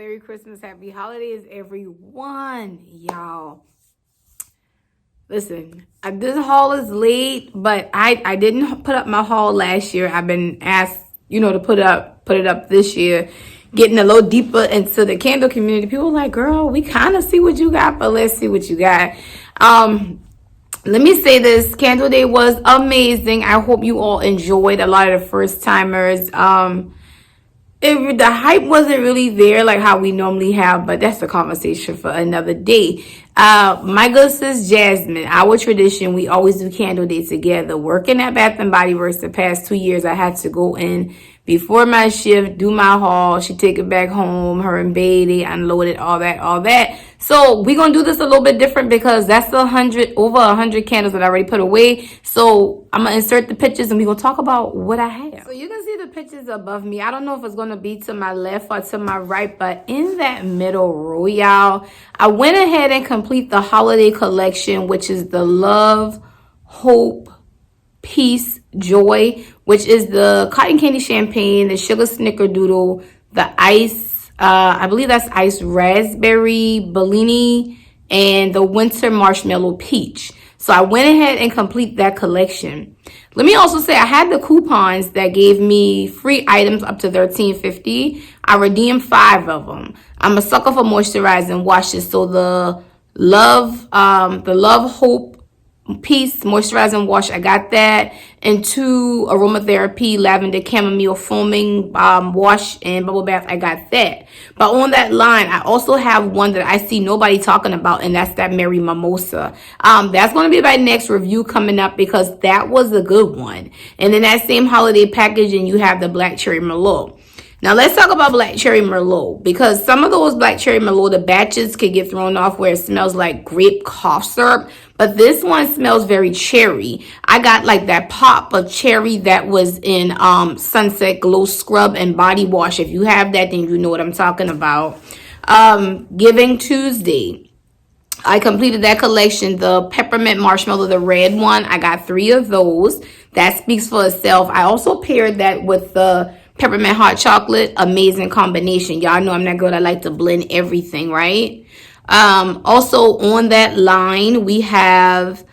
Merry Christmas, Happy Holidays, everyone. Y'all, listen, this haul is late, but I didn't put up my haul last year. I've been asked, to put it up this year. Getting a little deeper into the candle community. People are like, girl, we kind of see what you got, but let's see what you got. Let me say this, Candle Day was amazing. I hope you all enjoyed. A lot of the first timers. The hype wasn't really there like how we normally have, but that's a conversation for another day. My good sis Jasmine, our tradition, we always do Candle Day together. Working at Bath and Body Works the past 2 years, I had to go in before my shift, do my haul. She take it back home, her and Baby, unload it, all that. So we're gonna do this a little bit different because that's over 100 candles that I already put away. So I'm gonna insert the pictures and we're gonna talk about what I have. So you can see the pictures above me. I don't know if it's gonna be to my left or to my right, but in that middle row, y'all, I went ahead and complete the holiday collection, which is the Love, Hope, Peace, Joy, which is the cotton candy champagne, the sugar snickerdoodle, the ice, I believe that's ice raspberry Bellini, and the winter marshmallow peach. So I went ahead and complete that collection. Let me also say I had the coupons that gave me free items up to $13.50. I redeemed 5 of them. I'm a sucker for moisturizing washes. So the Love, Hope, Peace moisturizing wash, I got that, and 2 aromatherapy lavender chamomile foaming wash and bubble bath, I got that. But on that line, I also have one that I see nobody talking about, and that's that Merry Mimosa. That's going to be my next review coming up because that was a good one. And then that same holiday packaging, you have the Black Cherry Merlot. Now, let's talk about Black Cherry Merlot because some of those Black Cherry Merlot, the batches could get thrown off where it smells like grape cough syrup. But this one smells very cherry. I got like that pop of cherry that was in Sunset Glow Scrub and Body Wash. If you have that, then you know what I'm talking about. Giving Tuesday. I completed that collection. The peppermint marshmallow, the red one. I got 3 of those. That speaks for itself. I also paired that with the peppermint hot chocolate. Amazing combination. Y'all know I'm that girl that like to blend everything, right? Also on that line, we have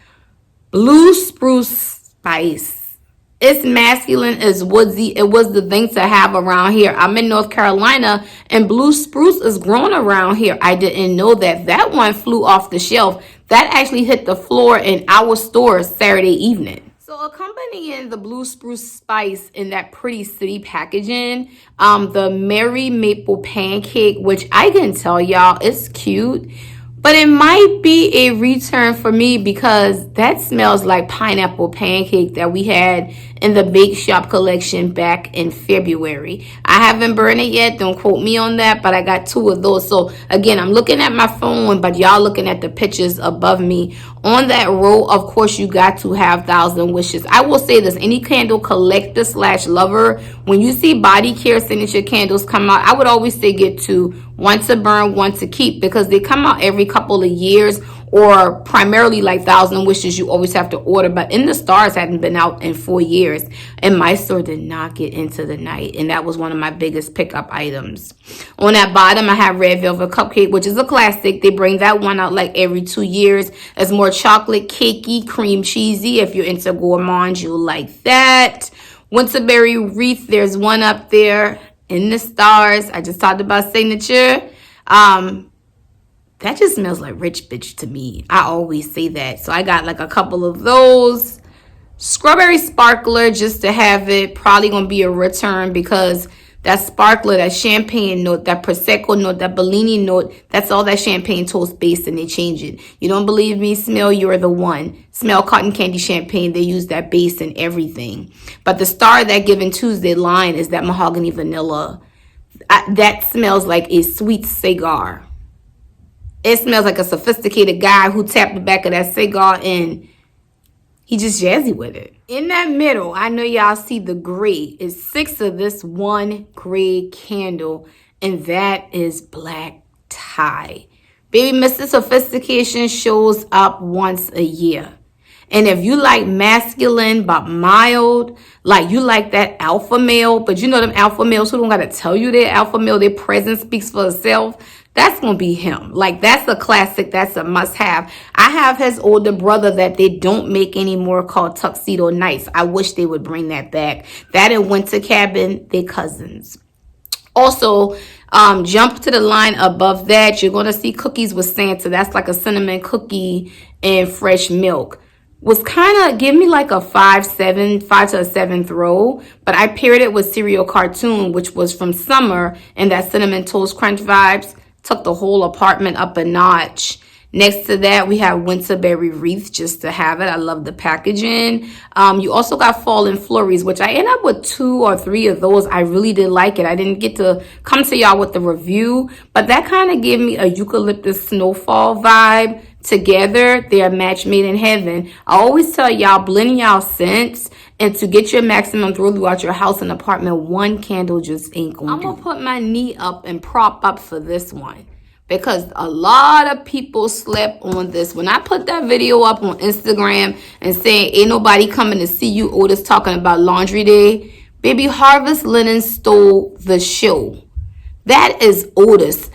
Blue Spruce Spice. It's masculine, it's woodsy. It was the thing to have around here. I'm in North Carolina and Blue Spruce is grown around here. I didn't know that. That one flew off the shelf. That actually hit the floor in our store Saturday evening. So accompanying the Blue Spruce Spice in that pretty city packaging, the Merry Maple Pancake, which I can tell y'all it's cute, but it might be a return for me because that smells like pineapple pancake that we had in the Bake Shop collection back in February. I haven't burned it yet. Don't quote me on that, but I got 2 of those. So again, I'm looking at my phone, but y'all looking at the pictures above me. On that row, of course, you got to have 1,000 Wishes. I will say this, any candle collector / lover, when you see body care signature candles come out, I would always say get 2, 1 to burn, 1 to keep, because they come out every couple of years, or primarily like 1,000 Wishes you always have to order. But In the Stars hadn't been out in 4 years, and my store did not get into the night, and that was one of my biggest pickup items. On that bottom, I have Red Velvet Cupcake, which is a classic. They bring that one out like every 2 years. It's more chocolate, cakey, cream cheesy. If you're into Gourmand, you'll like that. Winterberry Wreath, there's one up there. In the Stars, I just talked about signature. That just smells like rich bitch to me. I always say that. So I got like a couple of those. Strawberry Sparkler, just to have it. Probably going to be a return because that sparkler, that champagne note, that Prosecco note, that Bellini note, that's all that champagne toast base, and they change it. You don't believe me? Smell You're the One. Smell Cotton Candy Champagne. They use that base and everything. But the star of that Giving Tuesday line is that Mahogany Vanilla. That smells like a sweet cigar. It smells like a sophisticated guy who tapped the back of that cigar and he just jazzy with it. In that middle, I know y'all see the gray. It's 6 of this one gray candle, and that is Black Tie. Baby, Mr. Sophistication shows up once a year. And if you like masculine but mild, like you like that alpha male, but you know them alpha males who don't got to tell you they're alpha male, their presence speaks for itself, that's going to be him. Like, that's a classic. That's a must have. I have his older brother that they don't make anymore called Tuxedo Nights. I wish they would bring that back. That and Winter Cabin, they cousins. Also, jump to the line above that. You're going to see Cookies with Santa. That's like a cinnamon cookie and fresh milk. Was kind of give me like a 5 to a 7th row, but I paired it with Cereal Cartoon, which was from Summer, and that Cinnamon Toast Crunch vibes. Took the whole apartment up a notch. Next to that, we have Winterberry Wreath just to have it. I love the packaging. You also got Fallen Flurries, which I ended up with 2 or 3 of those. I really did like it. I didn't get to come to y'all with the review, but that kind of gave me a eucalyptus snowfall vibe together. They're a match made in heaven. I always tell y'all, blend y'all scents, and to get your maximum throw throughout your house and apartment, one candle just ain't gonna do. I'm gonna put my knee up and prop up for this one, because a lot of people slept on this. When I put that video up on Instagram and saying ain't nobody coming to see you, Otis, talking about laundry day, baby, Harvest Linen stole the show. That is Otis.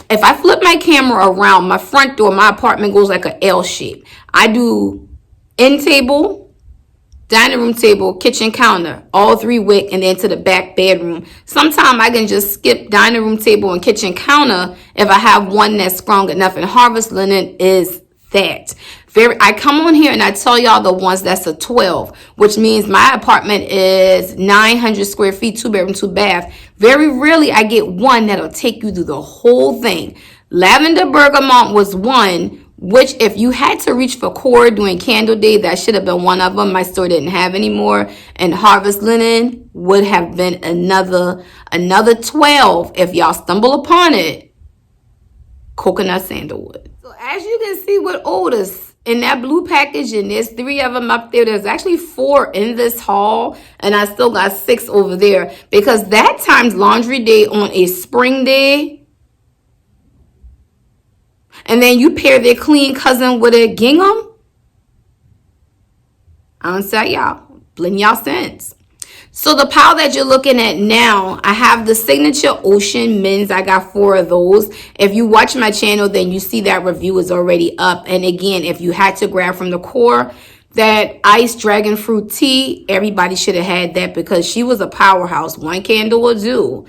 If I flip my camera around, my front door, my apartment goes like a L shape. I do end table, dining room table, kitchen counter, all 3 wick, and then to the back bedroom. Sometimes I can just skip dining room table and kitchen counter if I have one that's strong enough. And Harvest Linen is that. I come on here and I tell y'all the ones that's a 12, which means my apartment is 900 square feet, 2 bedroom, 2 bath. Very rarely I get one that'll take you through the whole thing. Lavender Bergamot was one, which if you had to reach for core during Candle Day, that should have been one of them. My store didn't have anymore. And Harvest Linen would have been another 12 if y'all stumble upon it. Coconut Sandalwood. So as you can see with Otis, in that blue packaging, there's 3 of them up there. There's actually 4 in this haul, and I still got 6 over there, because that time's laundry day on a spring day. And then you pair their clean cousin with a gingham. I don't tell y'all. Blend y'all scents. So the pile that you're looking at now, I have the Signature Ocean Men's. I got 4 of those. If you watch my channel, then you see that review is already up. And again, if you had to grab from the core, that iced dragon fruit tea, everybody should have had that, because she was a powerhouse. 1 candle will do.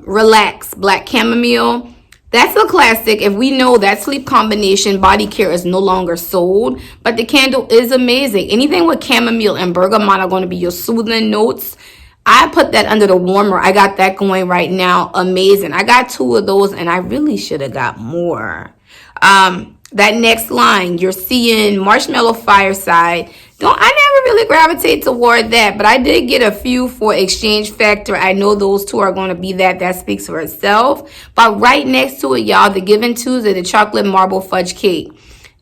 Relax Black Chamomile. That's a classic. If we know that sleep combination body care is no longer sold, but the candle is amazing. Anything with chamomile and bergamot are going to be your soothing notes. I put that under the warmer. I got that going right now. Amazing. I got 2 of those, and I really should have got more. That next line, you're seeing Marshmallow Fireside. I never really gravitate toward that, but I did get a few for exchange factor. I know those 2 are going to be that speaks for itself. But right next to it, y'all, the Given Tuesday, the chocolate marble fudge cake.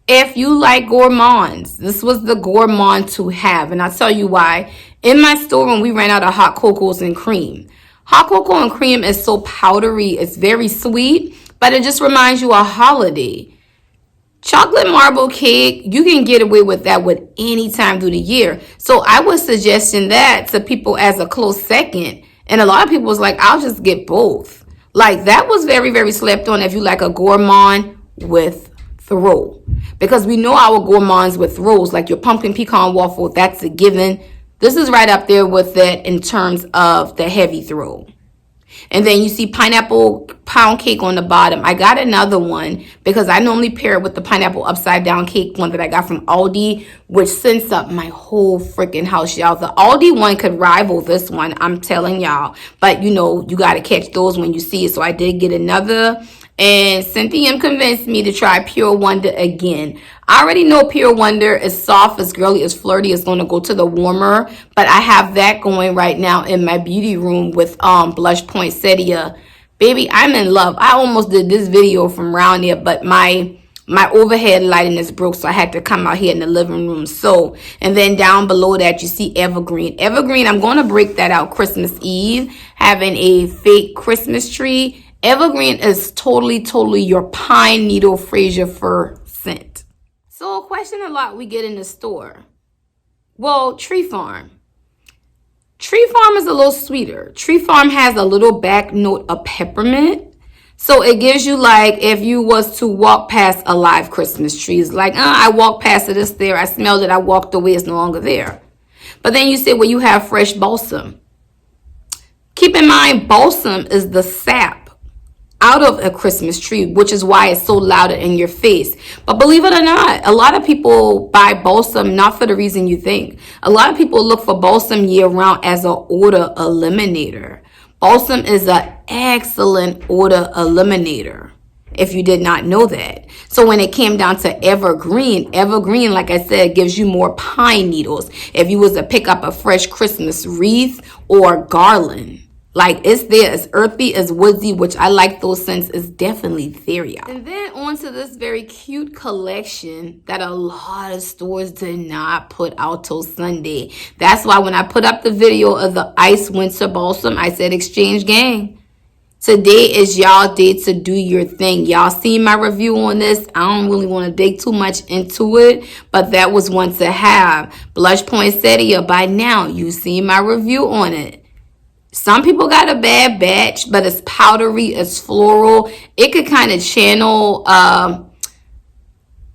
If you like gourmands, this was the gourmand to have, and I'll tell you why. In my store, when we ran out of hot cocos and cream, hot cocoa and cream is so powdery. It's very sweet, but it just reminds you of holiday. Chocolate marble cake, you can get away with that with any time through the year. So I was suggesting that to people as a close second. And a lot of people was like, I'll just get both. Like, that was very, very slept on if you like a gourmand with throw. Because we know our gourmands with throws, like your pumpkin pecan waffle, that's a given. This is right up there with it in terms of the heavy throw. And then you see pineapple pound cake on the bottom. I got another one because I normally pair it with the pineapple upside down cake one that I got from Aldi, which scents up my whole freaking house, y'all. The Aldi one could rival this one, I'm telling y'all. But, you know, you got to catch those when you see it. So I did get another. And Cynthia convinced me to try Pure Wonder again. I already know Pure Wonder is soft, as girly, as flirty. It's going to go to the warmer. But I have that going right now in my beauty room with Blush Poinsettia. Baby, I'm in love. I almost did this video from around there, but my overhead lighting is broke, so I had to come out here in the living room. So, and then down below that, you see Evergreen. Evergreen, I'm going to break that out Christmas Eve, having a fake Christmas tree. Evergreen is totally your pine needle Fraser fir scent. So a question a lot we get in the store. Well, Tree Farm. Tree Farm is a little sweeter. Tree Farm has a little back note of peppermint. So it gives you like if you was to walk past a live Christmas tree. It's like, I walked past it, it's there. I smelled it, I walked away, it's no longer there. But then you say, well, you have fresh balsam. Keep in mind, balsam is the sap out of a Christmas tree, which is why it's so loud in your face. But believe it or not, a lot of people buy balsam not for the reason you think. A lot of people look for balsam year round as an odor eliminator. Balsam is an excellent odor eliminator, if you did not know that. So when it came down to evergreen, like I said, gives you more pine needles. If you was to pick up a fresh Christmas wreath or garland, like it's there, it's earthy, it's woodsy, which I like those scents. It's definitely there, y'all. And then on to this very cute collection that a lot of stores did not put out till Sunday. That's why when I put up the video of the Ice Winter Balsam, I said exchange gang. Today is y'all day to do your thing. Y'all seen my review on this. I don't really want to dig too much into it, but that was one to have. Blush Poinsettia, by now, you've seen my review on it. Some people got a bad batch, but it's powdery, it's floral. It could kind of channel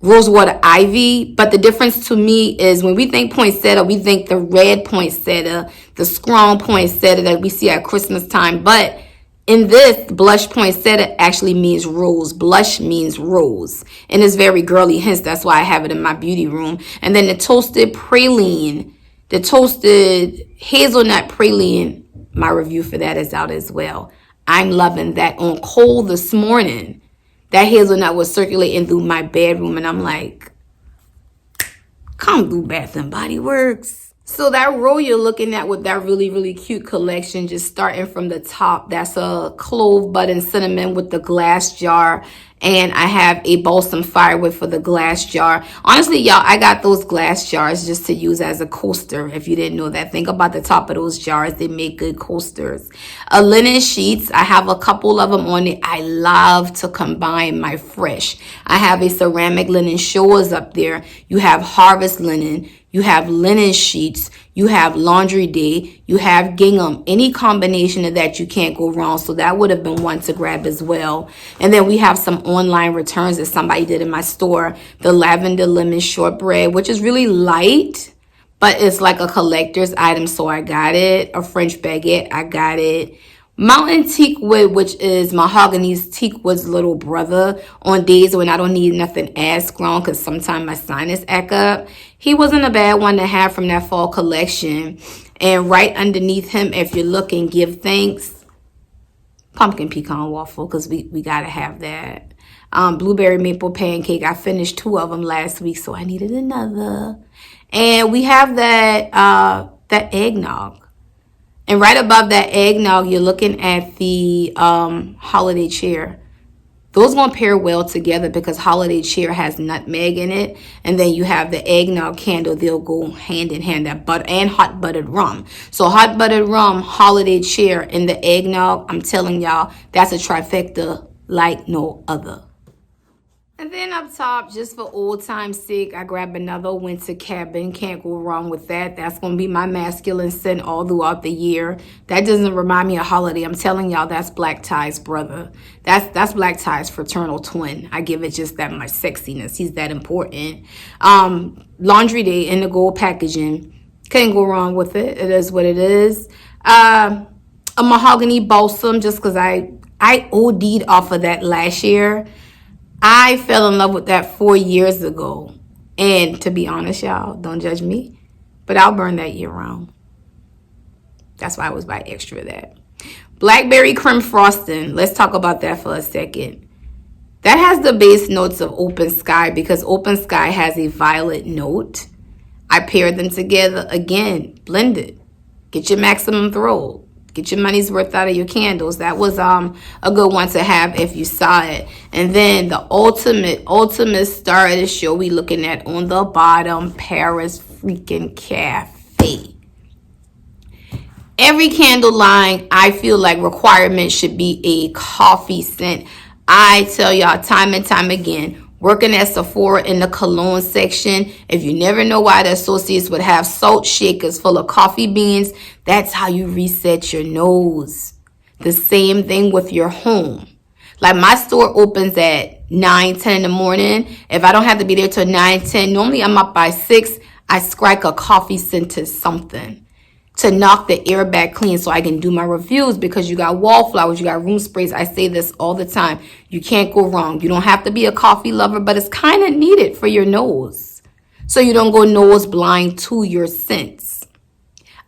rosewater ivy, but the difference to me is when we think poinsettia, we think the red poinsettia, the strong poinsettia that we see at Christmas time. But in this, blush poinsettia actually means rose. Blush means rose, and it's very girly, hence that's why I have it in my beauty room. And then the toasted praline, the toasted hazelnut praline, my review for that is out as well. I'm loving that. On Kohl this morning, that hazelnut was circulating through my bedroom, and I'm like, come through Bath and Body Works. So that row you're looking at with that really, really cute collection, just starting from the top, that's a clove button cinnamon with the glass jar. And I have a balsam firewood for the glass jar. Honestly, y'all, I got those glass jars just to use as a coaster. If you didn't know that, think about the top of those jars. They make good coasters. Linen sheets, I have a couple of them on it. I love to combine my fresh. I have a ceramic linen showers up there. You have harvest linen. You have linen sheets, you have laundry day, you have gingham. Any combination of that, you can't go wrong. So that would have been one to grab as well. And then we have some online returns that somebody did in my store. The lavender lemon shortbread, which is really light, but it's like a collector's item. So I got it. A French baguette, I got it. Mountain teakwood, which is mahogany's teakwood's little brother, on days when I don't need nothing as strong because sometimes my sinus act up. He wasn't a bad one to have from that fall collection. And right underneath him, if you're looking, give thanks, pumpkin pecan waffle, because we got to have that. Blueberry maple pancake. I finished 2 of them last week, so I needed another. And we have that eggnog. And right above that eggnog, you're looking at the holiday cheer. Those won't pair well together because holiday cheer has nutmeg in it. And then you have the eggnog candle. They'll go hand in hand, that butter and hot buttered rum. So hot buttered rum, holiday cheer, and the eggnog, I'm telling y'all, that's a trifecta like no other. And then up top, just for old time's sake, I grab another winter cabin. Can't go wrong with that. That's going to be my masculine scent all throughout the year. That doesn't remind me of holiday. I'm telling y'all, that's Black Tie's brother. That's Black Tie's fraternal twin. I give it just that much sexiness. He's that important. Laundry Day in the gold packaging. Can't go wrong with it. It is what it is. A mahogany balsam, just because I OD'd off of that last year. I fell in love with that 4 years ago. And to be honest, y'all, don't judge me, but I'll burn that year round. That's why I was buy extra of that. Blackberry creme frosting. Let's talk about that for a second. That has the base notes of Open Sky because Open Sky has a violet note. I paired them together. Again, blended. Get your maximum throw. Get your money's worth out of your candles. That was a good one to have if you saw it. And then the ultimate star of the show we looking at on the bottom, Paris freaking Cafe. Every candle line, I feel like requirement should be a coffee scent. I tell y'all time and time again, Working at Sephora in the cologne section, if you never know why the associates would have salt shakers full of coffee beans, that's how you reset your nose. The same thing with your home. Like my store opens at 9, 10 in the morning. If I don't have to be there till 9, 10, normally I'm up by 6. I strike a coffee scented something to knock the air back clean so I can do my reviews, because you got wallflowers, you got room sprays. I say this all the time. You can't go wrong. You don't have to be a coffee lover, but it's kind of needed for your nose so you don't go nose blind to your scents.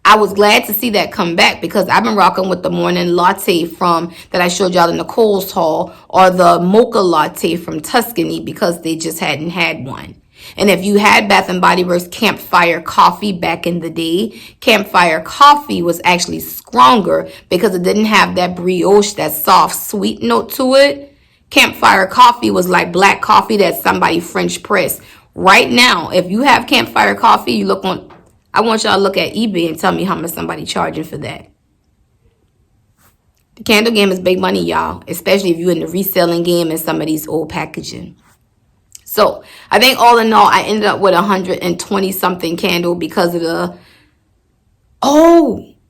I was glad to see that come back, because I've been rocking with the morning latte from that I showed y'all in the Kohl's haul, or the mocha latte from Tuscany, because they just hadn't had one. And if you had Bath & Body Works Campfire Coffee back in the day, Campfire Coffee was actually stronger because it didn't have that brioche, that soft sweet note to it. Campfire Coffee was like black coffee that somebody French pressed. Right now, if you have Campfire Coffee, you look on, I want y'all to look at eBay and tell me how much somebody charging for that. The candle game is big money, y'all, especially if you're in the reselling game and some of these old packaging. So I think all in all, I ended up with 120 something candle because of the,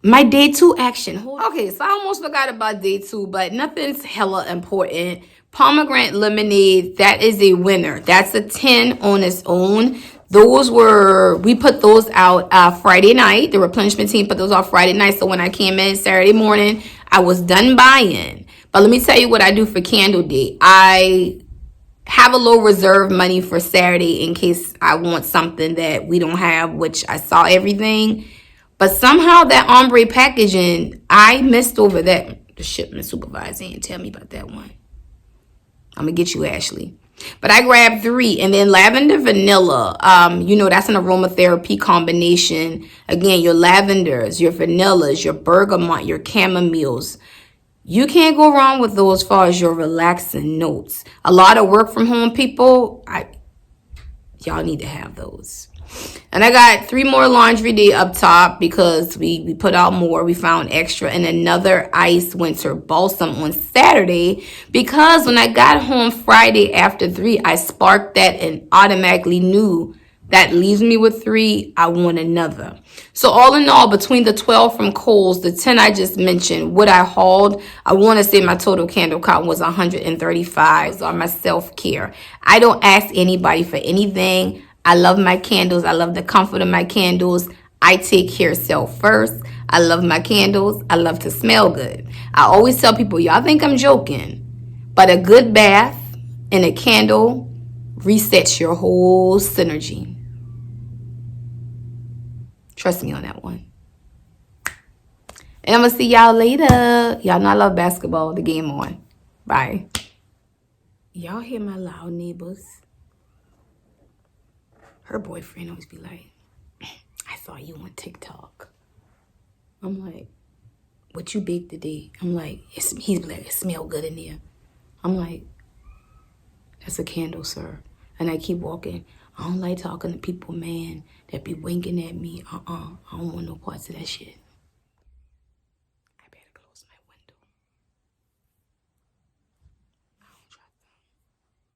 my day 2 action. Okay, so I almost forgot about day 2, but nothing's hella important. Pomegranate lemonade, that is a winner. That's a 10 on its own. We put those out Friday night. The replenishment team put those out Friday night. So when I came in Saturday morning, I was done buying. But let me tell you what I do for candle day. I have a little reserve money for Saturday in case I want something that we don't have, which I saw everything. But somehow that ombre packaging, I missed over that. The shipment supervisor didn't tell me about that one. I'm going to get you, Ashley. But I grabbed 3. And then lavender vanilla. That's an aromatherapy combination. Again, your lavenders, your vanillas, your bergamot, your chamomiles. You can't go wrong with those as far as your relaxing notes. A lot of work from home people, y'all need to have those. And I got 3 more laundry day up top because we put out more. We found extra, and another ice winter balsam on Saturday, because when I got home Friday after 3, I sparked that and automatically knew that leaves me with 3. I want another. So all in all, between the 12 from Kohl's, the 10 I just mentioned, what I hauled, I want to say my total candle count was 135 on my self-care. I don't ask anybody for anything. I love my candles. I love the comfort of my candles. I take care of self first. I love my candles. I love to smell good. I always tell people, y'all think I'm joking, but a good bath and a candle resets your whole synergy. Trust me on that one. And I'm going to see y'all later. Y'all know I love basketball. The game on. Bye. Y'all hear my loud neighbors? Her boyfriend always be like, I saw you on TikTok. I'm like, what you baked today? I'm like, he's like, it smell good in there. I'm like, that's a candle, sir. And I keep walking. I don't like talking to people, man, that be winking at me. I don't want no parts of that shit.